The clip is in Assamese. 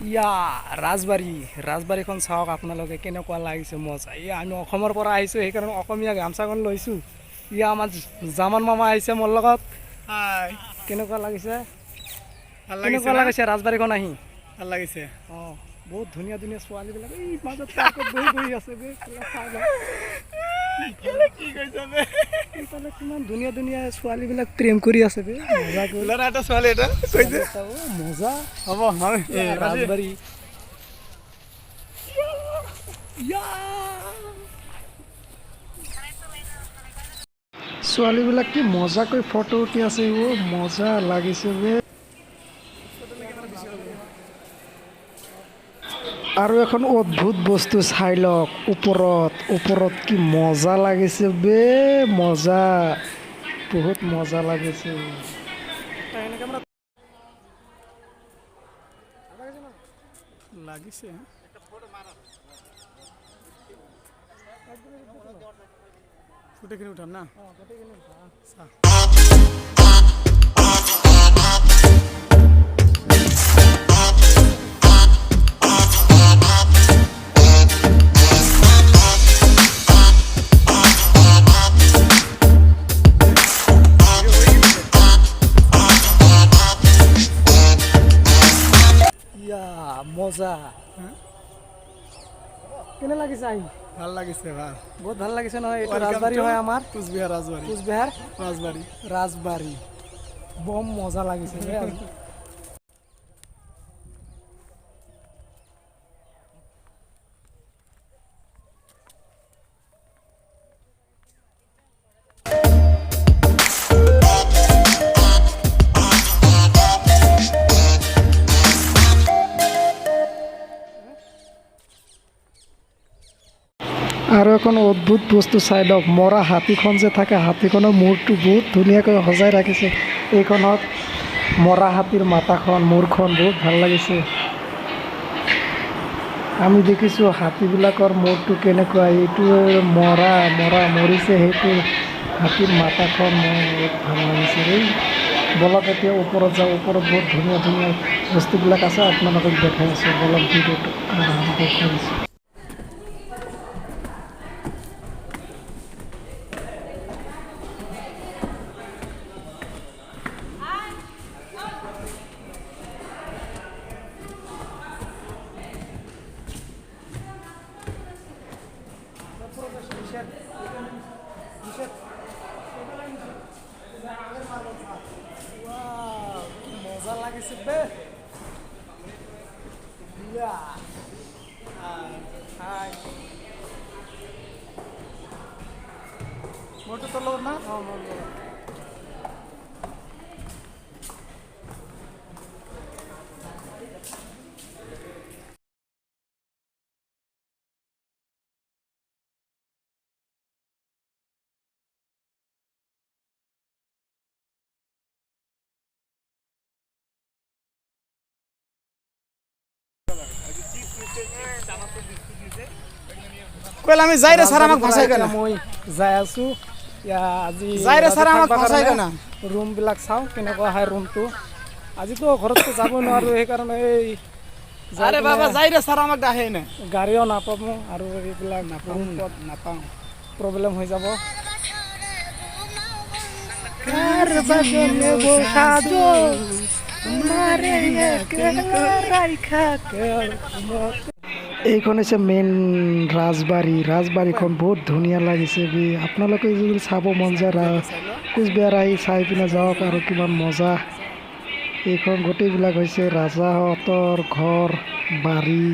ইয়া ৰাজবাৰীখন চাওক আপোনালোকে কেনেকুৱা লাগিছে মজা। আমি অসমৰ পৰা আহিছোঁ সেইকাৰণে অসমীয়া গামচাখন লৈছোঁ। আমাৰ জামান মামা আহিছে মোৰ লগত। কেনেকুৱা লাগিছে কেনেকুৱা লাগিছে ৰাজবাৰীখন আহি? ভাল লাগিছে। বহুত ধুনীয়া ধুনীয়া ছোৱালীবিলাক এই মাজত বহি আছে কিমান ধুনীয়া ধুনীয়া ছোৱালীবিলাক প্ৰেম কৰি আছে মজা হ'ব ৰাজবাৰী। ছোৱালীবিলাক কি মজাকৈ ফটো উঠি আছে মজা লাগিছে আৰু এখন অদ্ভুত বস্তু চাই লওক ওপৰত কি মজা লাগিছে মজা বহুত মজা লাগিছে। লাগিছে গোটেইখিনি উঠাম না। মজা কেনে লাগিছে আহি? ভাল লাগিছে বহুত ভাল লাগিছে নহয়। এইটো ৰাজবাৰী হয় আমাৰ কোচবিহাৰ ৰাজবাৰী বম মজা লাগিছে আৰু এখন অদ্ভুত বস্তু চাই লওক মৰা হাতীখন যে থাকে হাতীখনৰ মূৰটো বহুত ধুনীয়াকৈ সজাই ৰাখিছে। এইখনত মৰা হাতীৰ মাথাখন মূৰখন বহুত ভাল লাগিছে। আমি দেখিছোঁ হাতীবিলাকৰ মূৰটো কেনেকুৱা এইটো মৰিছে সেইটো হাতীৰ মাথাখন মোৰ বহুত ভাল লাগিছে বলক এতিয়া ওপৰত যাওঁ। ওপৰত বহুত ধুনীয়া ধুনীয়া বস্তুবিলাক আছে আপোনালোকক দেখাই আছোঁ। বলক ভিডিঅ'টো আৰম্ভ কৰিছোঁ। মজা লাগিছে মোৰটো তলত না কইল আমি যাই রে স্যার আমাক ভাষাই কেনা মই যাই আছো আজি যাই রে স্যার আমাক ভাষাই কেনা ৰুমবিলাক চাওঁ কেনেকুৱা হয় ৰুমটো। আজিতো ঘৰততো যাব নোৱাৰোঁ সেইকাৰণে এই আৰে বাবা যাই ৰে স্যাৰ আমাক ডাহে না গাড়ীও নাপাবো আৰু এইবিলাক নাপাওঁ প্ৰব্লেম হৈ যাব। এইখন হৈছে মেইন ৰাজবাৰীখন বহুত ধুনীয়া লাগিছে আপোনালোকে যদি চাব মন যায় কোচবিহাৰ আহি চাই পিনে যাওক আৰু কিমান মজা। এইখন গোটেইবিলাক হৈছে ৰাজাহঁতৰ ঘৰ বাৰী।